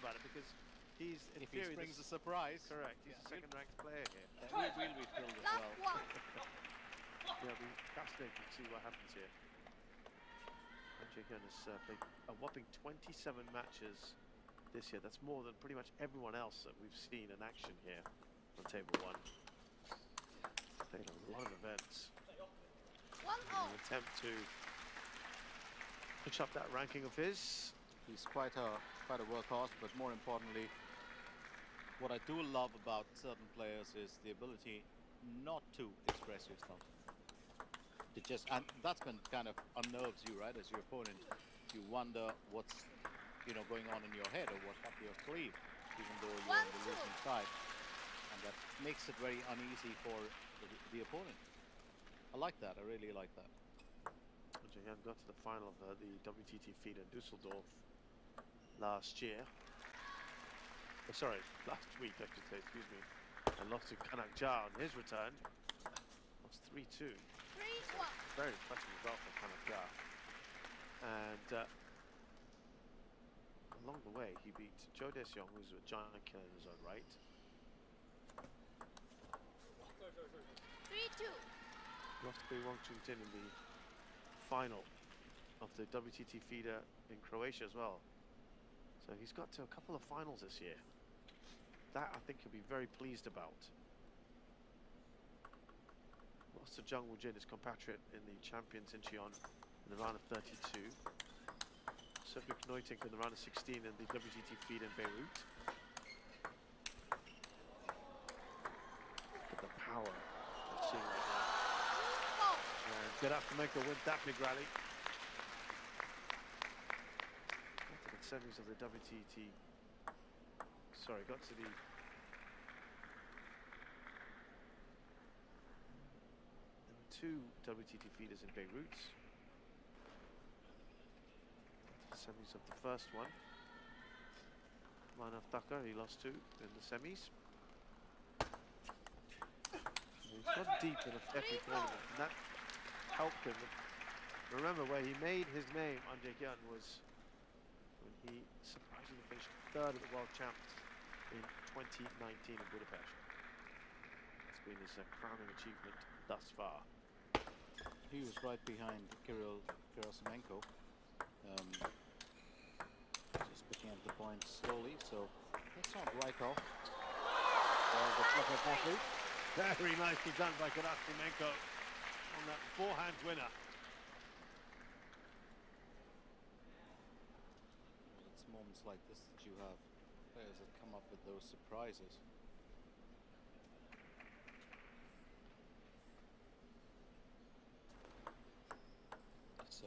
about it because he's in if theory, he brings a surprise. Correct. He's a second-ranked player here. We'll be thrilled as well. Yeah, it'll be fascinating to see what happens here. And Jaehuyn has played a whopping 27 matches this year. That's more than pretty much everyone else that we've seen in action here on table one. Played a lot of events. In an attempt to push up that ranking of his. He's quite a workhorse, but more importantly, what I do love about certain players is the ability not to express yourself. To just, and that's when kind of unnerves you, right? As your opponent, you wonder what's going on in your head or what's up your sleeve, even though you're on the losing side, and that makes it very uneasy for the opponent. I like that. I really like that. Jaehuyn got to the final of the WTT feed in Dusseldorf last year. Oh, sorry, last week I should say, excuse me. And lost to Kanak Ja on his return. Lost 3-2. 3-1. Very impressive result for Kanak Ja. And along the way he beat Jo Dae-seong, who's a giant killer in his own right. 3-2. Lost to Wong Chun-tin in the final of the WTT feeder in Croatia as well. So he's got to a couple of finals this year. That I think he'll be very pleased about. Lost to Jung Woo-jin, his compatriot in the Champions Incheon in the round of 32. Cedric Neutink in the round of 16 in the WTT feed in Beirut. Look at the power we're seeing right now. And Gerassimenko wins that big rally. Got to the semis of the WTT. Sorry, got to the two WTT feeders in Beirut. The semis of the first one. Manav Thakur, he lost to in the semis. He's got deep in a FE tournament, and that helped him. Remember, where he made his name on Jaehuyn was when he surprisingly finished third at the World Champs in 2019 in Budapest. It's been his crowning achievement thus far. He was right behind Kirill Gerassimenko, just picking up the points slowly, so that's not right off. Very nicely done by Gerassimenko on that forehand winner. Well, it's moments like this that you have players that come up with those surprises. So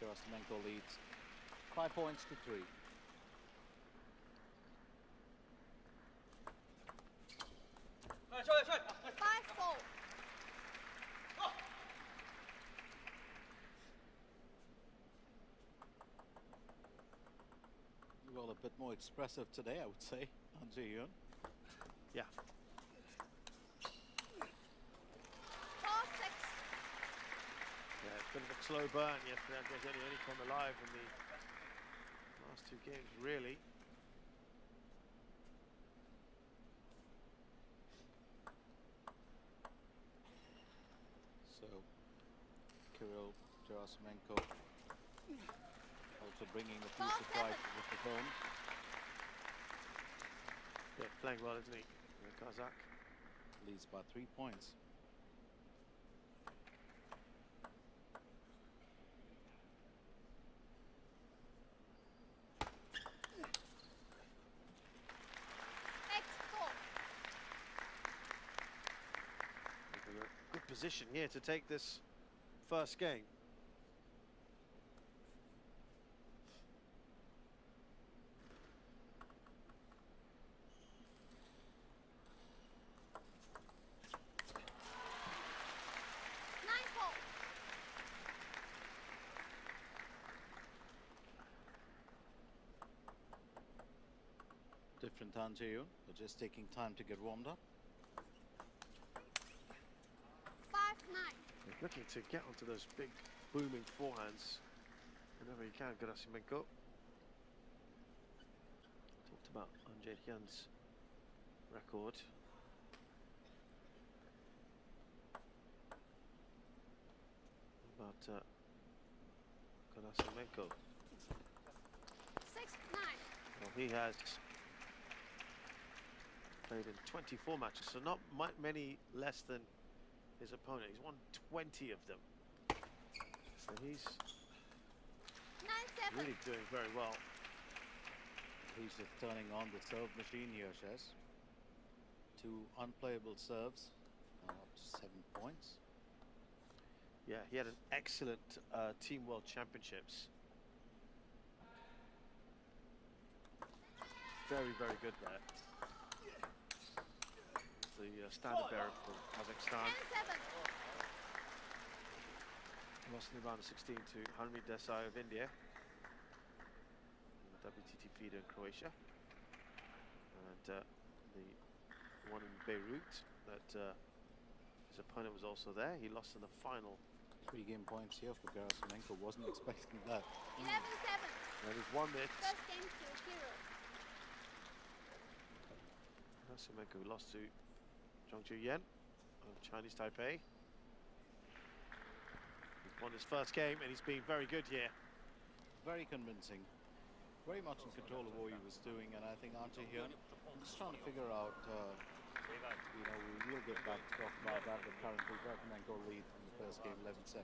Gerassimenko leads 5 points to 3. Well, a bit more expressive today, I would say, on Jaehuyn. Yeah. Yeah, it's a bit of a slow burn yesterday. I guess only come alive in the last two games, really. So, Kirill Gerassimenko also bringing a few surprises with the phone. Yeah, playing well, isn't he? The Kazakh leads by 3 points. In a good position here to take this first game. Different on Jaehuyn, but just taking time to get warmed up. 5-9. He's looking to get onto those big booming forehands whenever he can, Gerassimenko. Jaehuyn's record. About Gerassimenko. 6-9. Well, he has played in 24 matches, so not many less than his opponent. He's won 20 of them. So he's 9-7. really doing very well. He's just turning on the serve machine here, Shez. 2 unplayable serves, up to 7 points. Yeah, he had an excellent Team World Championships. Very, very good there. The standard bearer from Kazakhstan. 10-7. Lost in the round of 16 to Hanmi Desai of India. The WTT feeder in Croatia. And the one in Beirut, that his opponent was also there. He lost in the final. 3 game points here for Gerassimenko. Wasn't expecting that. 11-7. And he's won it. First game to Kirill. Gerassimenko lost to Jaehuyn of Chinese Taipei. He's won his first game and he's been very good here. Very convincing. Very much in control of what he was doing, and I think Jaehuyn, I'm just trying to figure out, you know, we will get back to talk about that, but currently Jaehuyn lead in the first game 11-7.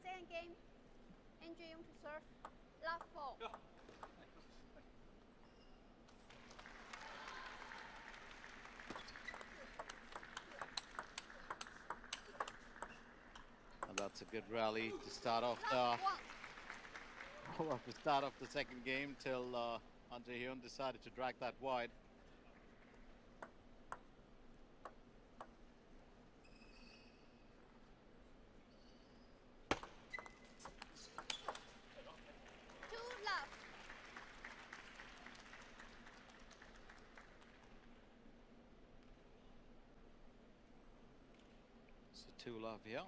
Second game, Jaehuyn to serve. Love ball. And that's a good rally to start off Love one. to start off the second game till Jaehuyn decided to drag that wide. So 2-love here.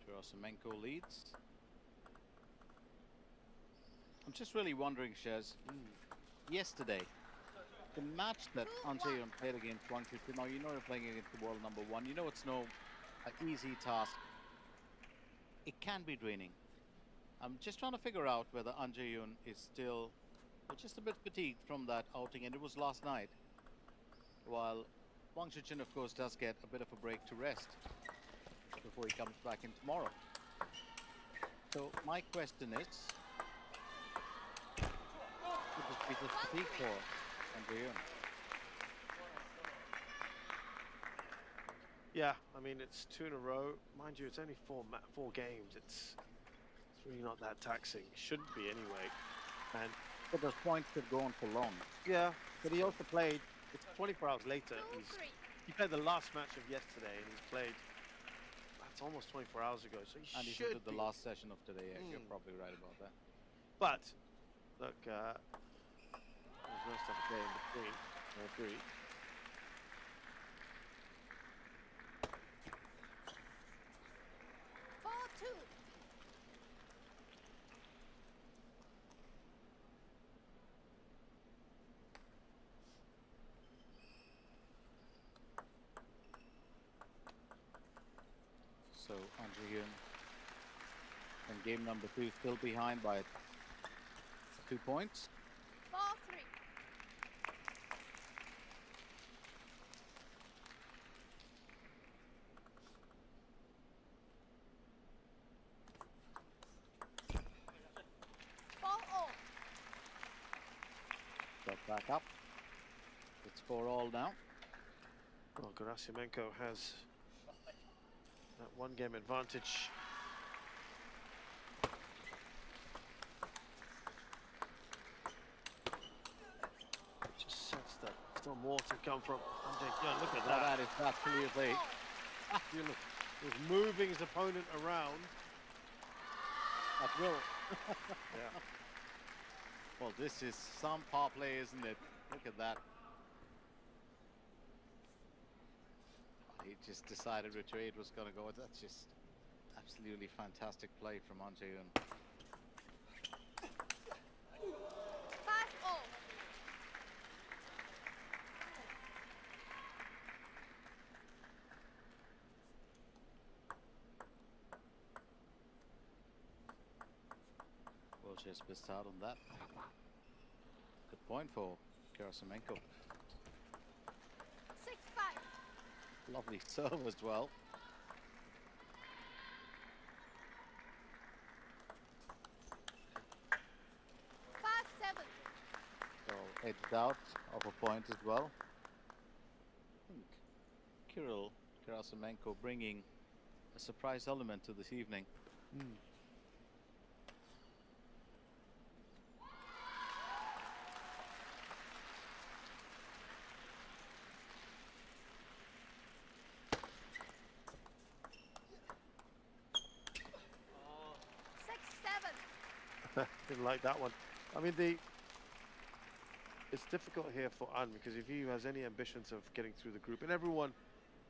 Gerassimenko leads. I'm just really wondering, Shez, yesterday, the match that Jaehuyn played against Wang Chuqin, now you know you're playing against the world number 1, you know it's no easy task. It can be draining. I'm just trying to figure out whether Jaehuyn is still just a bit fatigued from that outing, and it was last night. While Wang Chuqin, of course, does get a bit of a break to rest before he comes back in tomorrow. So my question is, is this fatigue for Jaehuyn? Yeah, I mean, it's 2 in a row. Mind you, it's only 4 games. It's really not that taxing. Shouldn't be anyway. And But those points could go on for long. yeah, But he also played. it's 24 hours later. 2-3. He played the last match of yesterday, and he's played. That's almost 24 hours ago. So he And he should did the be. last session of today. Yeah, you're probably right about that. But look, there's nice to have a day in between. I agree. So Jaehuyn in game number 2 still behind by 2 points. 4-3. Got back up. It's 4-all now. Well, Gerassimenko has that one game advantage. Just sets that. Still more to come from Jaehuyn. Look at Now that. that is absolutely He's moving his opponent around. at will. Yeah. Well, this is some power play, isn't it? Look at that. He just decided which way it was going to go. That's just absolutely fantastic play from Jaehuyn. 5-all. Well, just missed out on that. Good point for Gerassimenko. 6-5. Lovely serve as well. 5-7. So edged out of a point as well. I think Kirill Gerassimenko bringing a surprise element to this evening. Didn't like that one. I mean, it's difficult here for An because if he has any ambitions of getting through the group, and everyone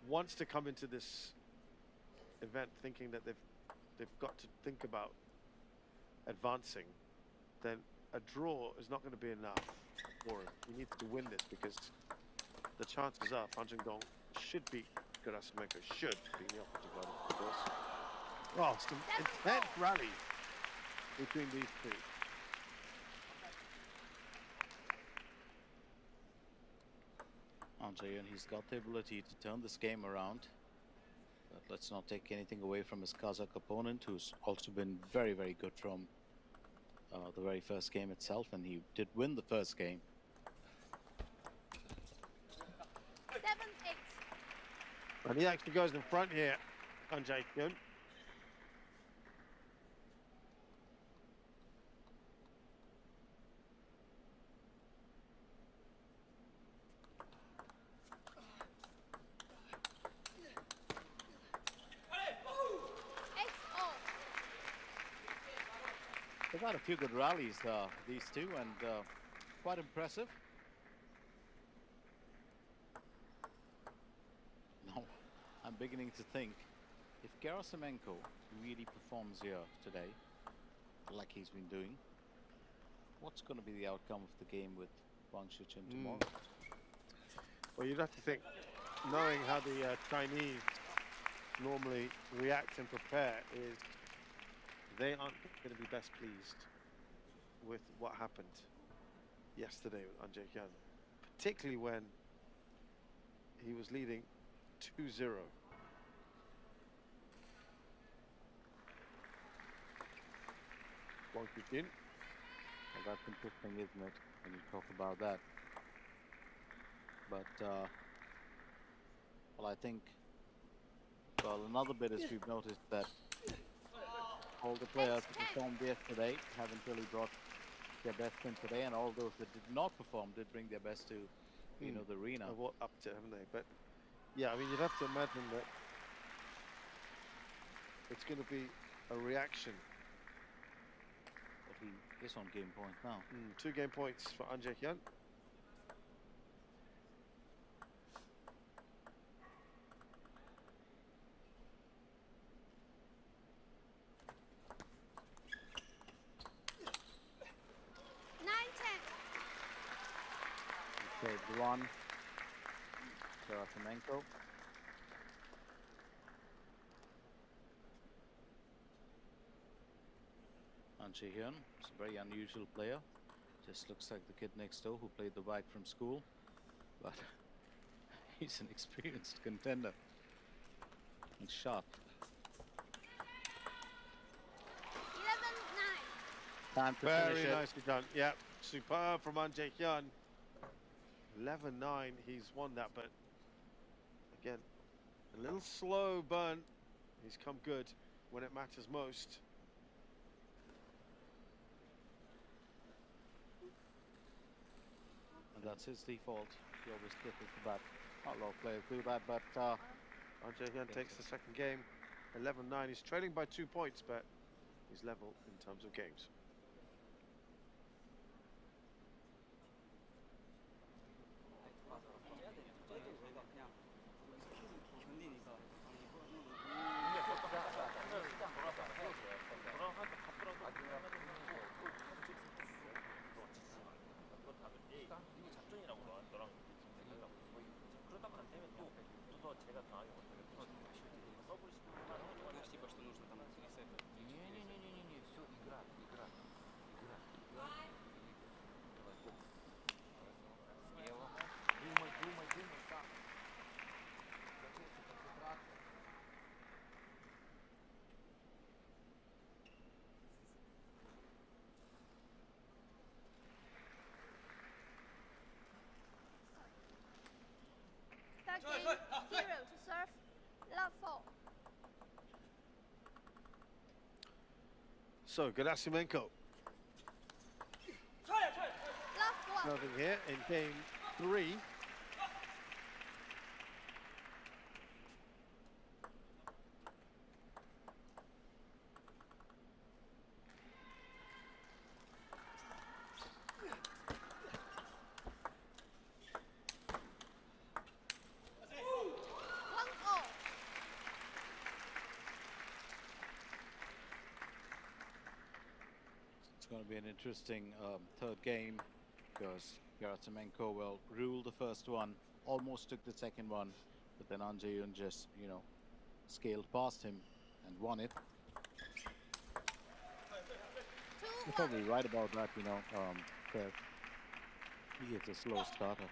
wants to come into this event thinking that they've got to think about advancing, then a draw is not going to be enough for him. He needs to win this because the chances are Fan Zhendong should beat Gerassimenko, should be in the offensive line, of course. Oh, it's an intense rally between these two. Jaehuyn, he's got the ability to turn this game around. But let's not take anything away from his Kazakh opponent, who's also been very, very good from the very first game itself, and he did win the first game. 7-8. And he actually goes in front here on Jaehuyn. They've had a few good rallies, these two, and quite impressive. Now, I'm beginning to think, if Gerassimenko really performs here today, like he's been doing, what's going to be the outcome of the game with Wang Shichen tomorrow? Well, you'd have to think, knowing how the Chinese normally react and prepare, is they aren't going to be best pleased with what happened yesterday with Jaehuyn, particularly when he was leading 2-0. Wang Shichen. Well, that's interesting, isn't it, when you talk about that? But, well, I think, well, another bit is we've noticed that all the players who performed yesterday haven't really brought their best in today, and all those that did not perform did bring their best to, you know, the arena. What up to, haven't they? But yeah, I mean, you'd have to imagine that it's going to be a reaction. But he is on game point now. 2 game points for Jaehuyn. Saved one. Gerassimenko. Jaehuyn is a very unusual player. Just looks like the kid next door who played the bike from school. But he's an experienced contender. And sharp. 11-9. Time to finish Very it. nicely done. Yeah, superb from Jaehuyn. 11-9, he's won that, but Again, a little slow burn. He's come good when it matters most. And that's his default. He always trickles the bat. Not a lot of players do that, but Jaehuyn takes the second game. 11-9. He's trailing by 2 points, but he's level in terms of games. Third game, Kirill to serve. Love 4. So, Gerassimenko Love 1. serving here in game 3. it's going to be an interesting third game because Gerassimenko will rule the first one, almost took the second one, but then Jaehuyn just, scaled past him and won it. You're probably right about that, Kev. He is a slow starter.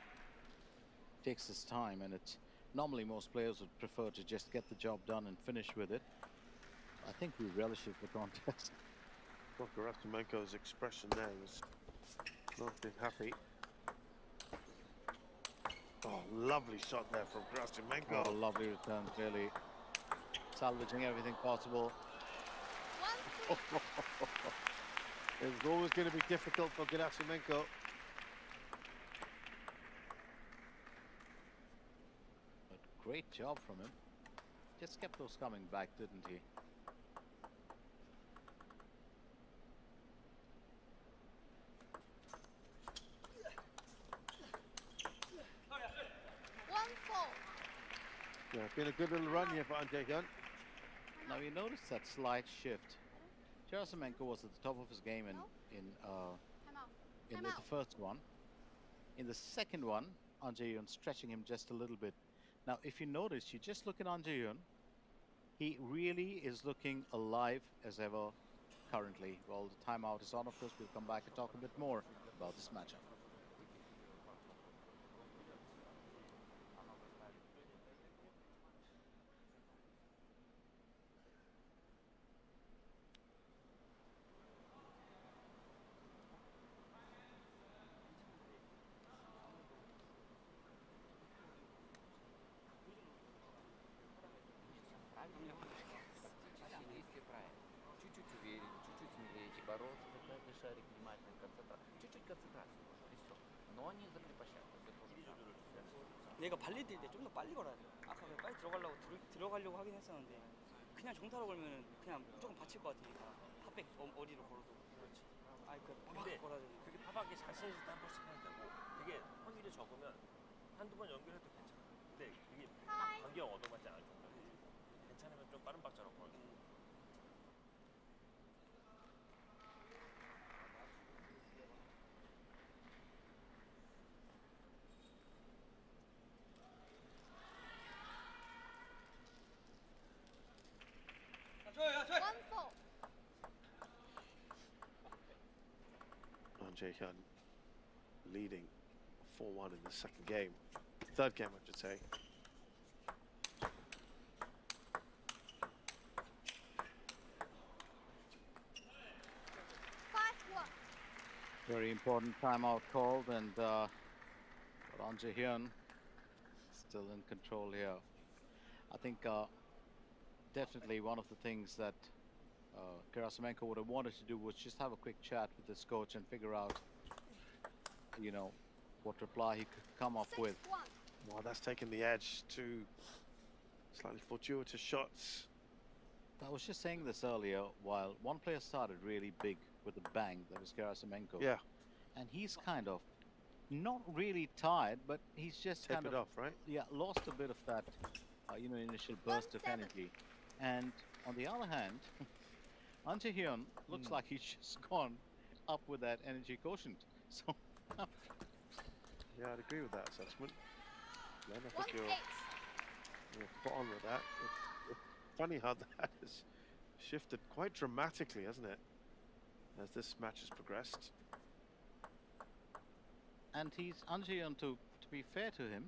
Takes his time, and it's normally most players would prefer to just get the job done and finish with it. I think he relishes the contest. Well, Gerassimenko's expression there was not been happy. Oh, lovely shot there from Gerassimenko. Oh, lovely return, really. Salvaging everything possible. 1-3. It's always going to be difficult for Gerassimenko. But great job from him. Just kept those coming back, didn't he? Yeah, been a good little run here for Jaehuyn. Now you notice that slight shift. Gerassimenko was at the top of his game in the first one. In the second one, Jaehuyn stretching him just a little bit. Now, if you notice, you just look at Jaehuyn. He really is looking alive as ever currently. Well, the timeout is on, of course. We'll come back and talk a bit more about this matchup. Чуть-чуть уверен, чуть-чуть смелее бороться, дать шарик внимательно, концентрация. Чуть-чуть концентрации нужно, и все. Но не закрепощаться. 얘가 발리 뛸 때 좀 더 빨리 걸어야 돼. 아까 빨리 들어가려고 하긴 했었는데 그냥 정타로 걸면은 그냥 무조건 받칠 것 같으니까 탑백 어디로 걸어도. 그렇지. 아니 그 근데 걸어야 되니까. 그게 타박이 자신 있을 때 한 번씩 해야 되고 그게 확률이 적으면 한두 번 연결해도 괜찮아. 근데 그게 반경 얻어맞지 않을 정도로 괜찮으면 좀 빠른 박자로 걸어. Jaehuyn leading 4-1 in the second game. Third game, I should say. Very important timeout called, and Jaehuyn still in control here. I think definitely one of the things that Gerassimenko would have wanted to do was just have a quick chat with his coach and figure out, you know, what reply he could come up with. 6-1. Well, that's taken the edge to slightly fortuitous shots. I was just saying this earlier, while one player started really big with a bang, that was Gerassimenko. Yeah, And he's kind of not really tired, but he's just kind tapered of off, right? yeah, lost a bit of that, initial burst of 1-7. energy. And on the other hand, Jaehuyn looks like he's just gone up with that energy quotient. So Yeah, I'd agree with that assessment. Glenn, I 1-8. think you're spot on with that. It's funny how that has shifted quite dramatically, hasn't it, as this match has progressed. and he's Jaehuyn, to be fair to him,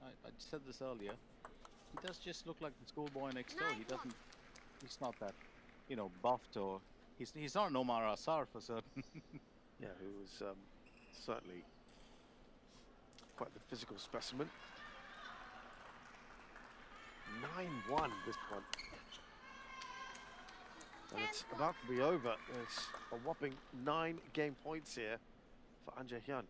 I said this earlier, he does just look like the schoolboy next door. He 9-1. doesn't. He's not that, buffed, or he's not an Omar Asar for certain. Yeah, who was certainly quite the physical specimen. 9-1 this one. And it's 10-1. about to be over. It's a whopping 9 game points here for Jaehuyn.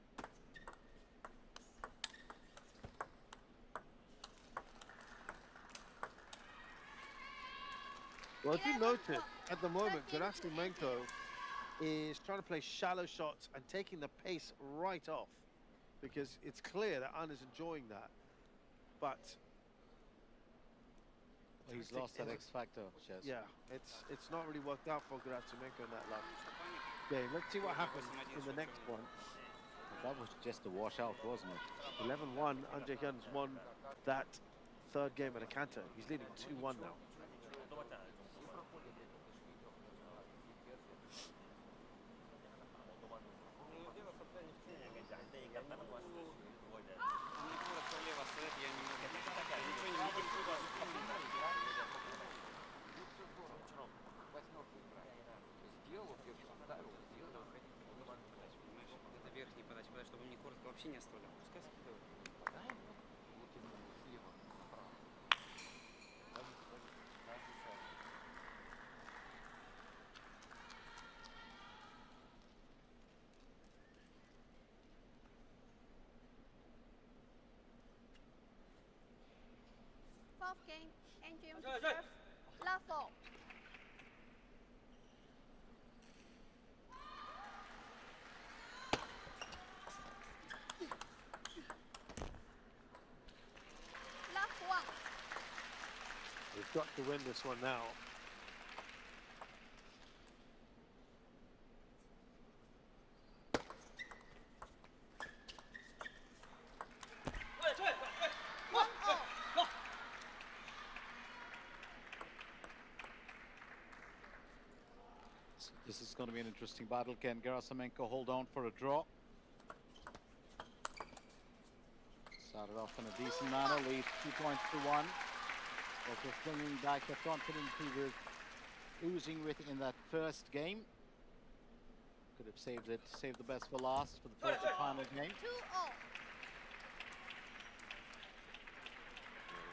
Well, if you 11-1. notice, at the moment, 13-8. Gerassimenko is trying to play shallow shots and taking the pace right off, because it's clear that An is enjoying that. But He's lost that X factor, Chess. yeah, it's not really worked out for Gerassimenko in that last game. Let's see what happens in the next one. That was just a washout, wasn't it? 11-1, Jaehuyn's won that third game at a canter. He's leading 2-1 now. Это верхний подача, чтобы мне коротко вообще не оставлял. Пускай скидывает. Fourth game. Jaehuyn to serve. Love 4. Love 1. We've got to win this one now. This is going to be an interesting battle. Can Gerassimenko hold on for a draw? Started off in a decent manner, lead 2 points to 1. Also bringing back the confidence he was oozing with in that first game. Could have saved the best for last for the first and final game. 2-0.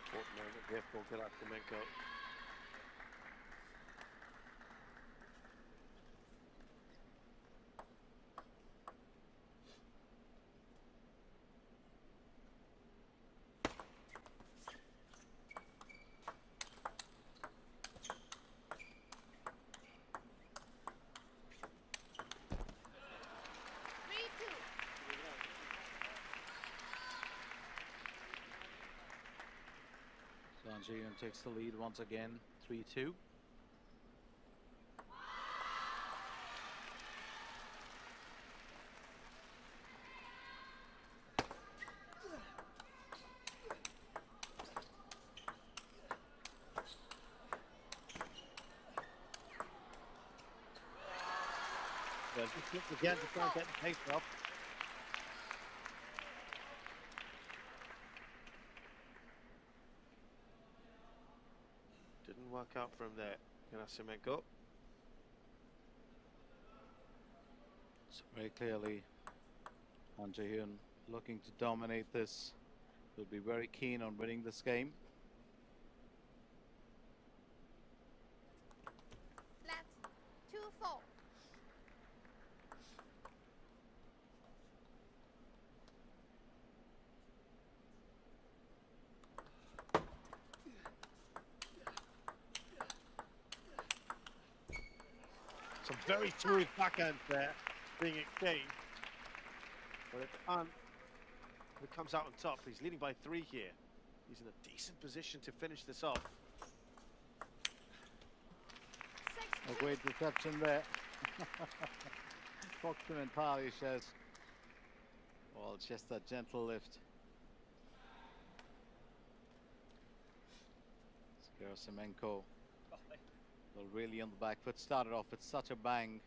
Important moment here for Gerassimenko. Jaehuyn takes the lead once again, 3-2. Yeah, just look again to try and get the pace up. Didn't work out from there, Gerassimenko. So very clearly, Jaehuyn looking to dominate this. Will be very keen on winning this game. Some very smooth backhand there being exchanged. But it comes out on top. He's leading by 3 here. He's in a decent position to finish this off. A great reception there. Entirely says, well, just a gentle lift. Gerassimenko, well, really on the back foot, started off with such a bang.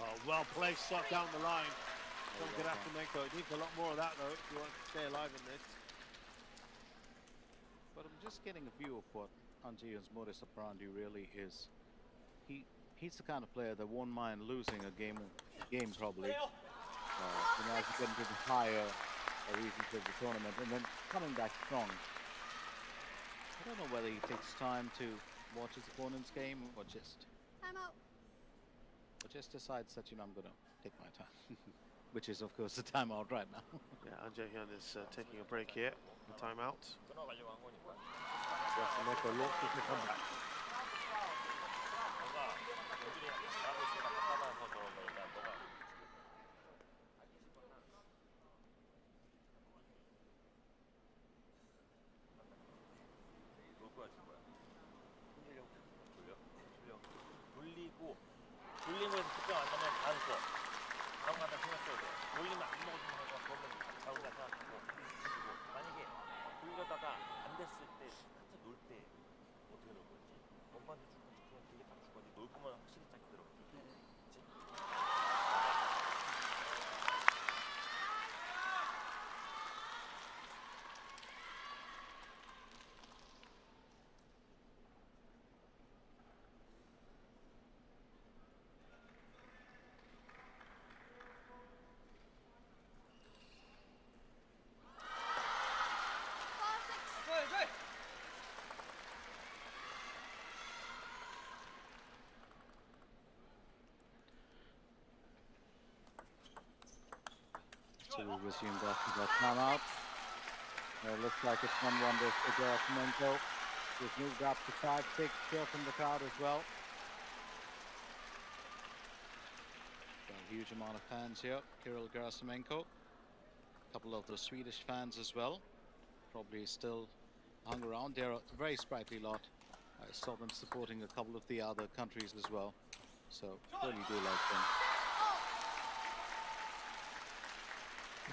Oh, well placed shot down the line from Gerassimenko. It needs a lot more of that though if you want to stay alive in this. But I'm just getting a view of what Jaehuyn's modus operandi really is. He's the kind of player that won't mind losing a game probably. As you get into the higher regions of the tournament, and then coming back strong. I don't know whether he takes time to watch his opponent's game or just decides that, I'm going to take my time, which is of course the timeout right now. Yeah, Jaehuyn is taking a break here. The timeout. 끊어가려고 한 거니까. Gerassimenko launches the comeback. 너가 여기에 나하고 있으니까 답답해서 저런 거니까 너가 놀 거야 줄 거야? 돌리고 돌리면서 그때 만나면 다음 거 다음 가다 신경 써야 돼. 돌리면 안 먹어주는 거가 그러면 다음 가다 생각하고 해주고 만약에 돌려다가 안 됐을 때 한참 놀 때 어떻게 놀 건지 원반도 줄 건지 그냥 되게 딱 줄 건지 놀 거면 확실히 짝 들어가지. 그치? So we resumed after that timeout. Looks like it's 1-1 for Gerassimenko. He's moved up to 5-6 here from the crowd as well. Got a huge amount of fans here. Kirill Gerassimenko. A couple of the Swedish fans as well. Probably still hung around. They're a very sprightly lot. I saw them supporting a couple of the other countries as well. So really do like them.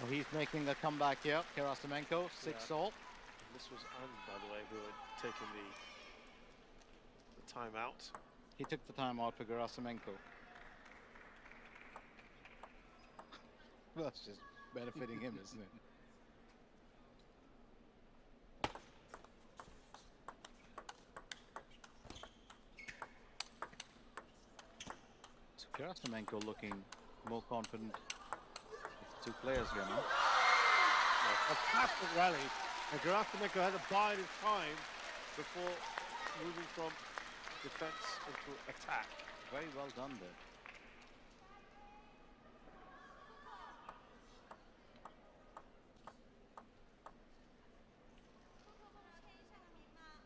Well, he's making a comeback here, Gerassimenko, 6-all. This was An, by the way, who had taken the timeout. He took the timeout for Gerassimenko. Well, that's just benefiting him, isn't it? So Gerassimenko looking more confident. Two players here now. A fantastic rally. And Gerassimenko had to bide his time before moving from defense into attack. Very well done there.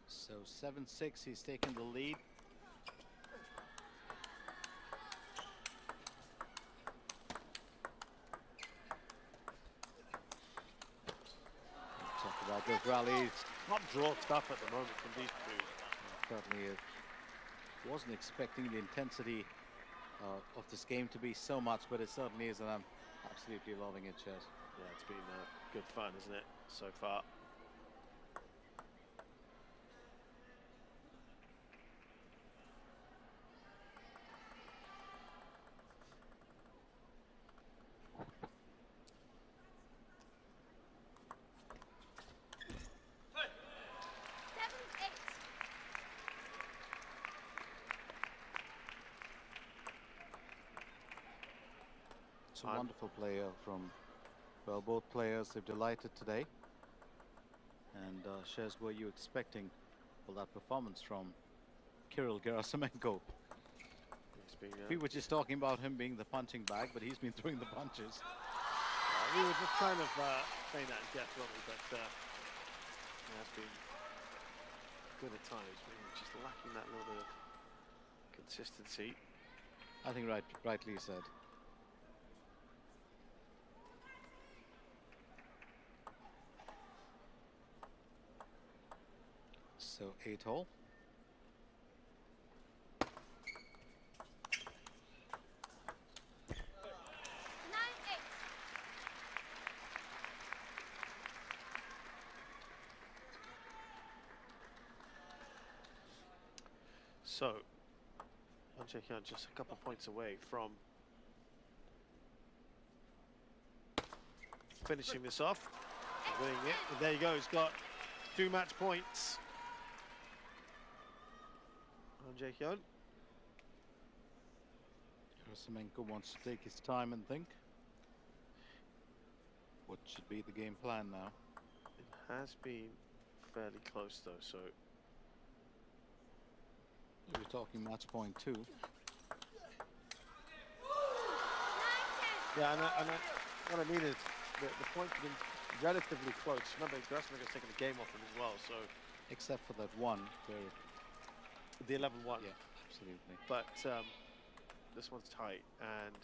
So 7-6, he's taken the lead. About those rallies. Top draw stuff at the moment from these two. Certainly is. Wasn't expecting the intensity of this game to be so much, but it certainly is, and I'm absolutely loving it, Chaz. Yeah, it's been good fun, isn't it, so far? It's a wonderful player from, well, both players have delighted today. And Shez, were you expecting for that performance from Kirill Gerassimenko? We were just talking about him being the punching bag, but he's been throwing the punches. We were just kind of saying that in jest, weren't we? But yeah, it's been good at times. We're just lacking that little bit of consistency. I think rightly said. So 8-all. So, Jaehuyn just a couple points away from finishing this off, winning it. And there you go, he's got 2 match points on Jaehuyn. Gerassimenko wants to take his time and think. What should be the game plan now? It has been fairly close though, so We're talking match point 2. yeah, what I mean is the points have been relatively close. Remember, Gerassimenko's taken the game off him as well, so Except for that one where, the 11-1. yeah, absolutely. But this one's tight, and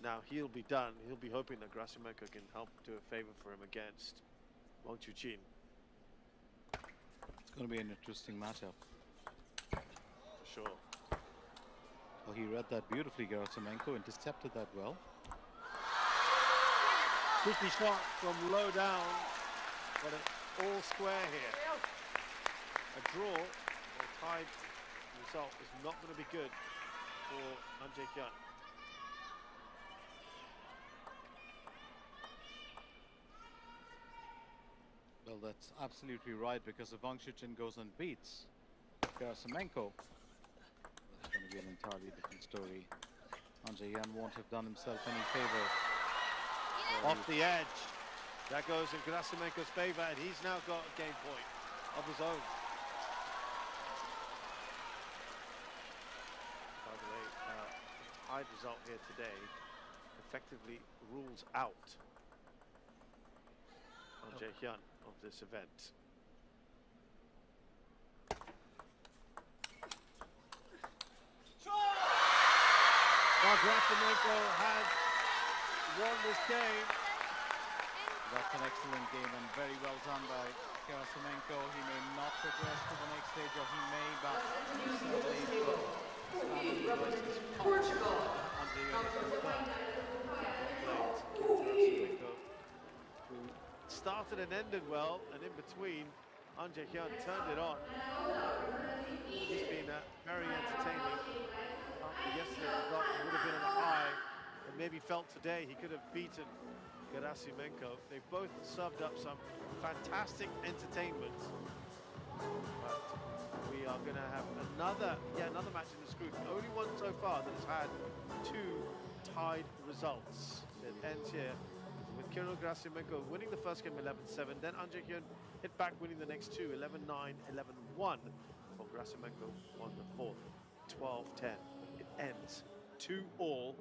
now he'll be done. He'll be hoping that Gerassimenko can help do a favor for him against Wang Chuqin. It's going to be an interesting matchup. For sure. Well, he read that beautifully, Gerassimenko, intercepted that well. Tricky shot from low down, but it's all square here. A draw or a tied result is not going to be good for Jaehuyn. Well, that's absolutely right, because if Wang Chuqin goes and beats Gerassimenko, it's going to be an entirely different story. Jaehuyn won't have done himself any favor. Off the edge. That goes in Gerassimenko's favor, and he's now got a game point of his own. By the way, tied result here today effectively rules out Jaehuyn of this event. Now Gerassimenko has won this game. That's an excellent game and very well done by Gerassimenko. He may not progress to the next stage, or he may, but Portugal. Who started and ended well, and in between, Jaehuyn turned it on. He's been very entertaining. After yesterday's result, he would have been on a high, and maybe felt today he could have beaten Gerassimenko. They both served up some fantastic entertainment. But we are going to have another match in this group. The only one so far that has had 2 tied results. It ends here with Kirill Gerassimenko winning the first game 11-7, then Jaehuyn hit back winning the next 2, 11-9, 11-1. Gerassimenko won the 4th, 12-10. It ends 2-all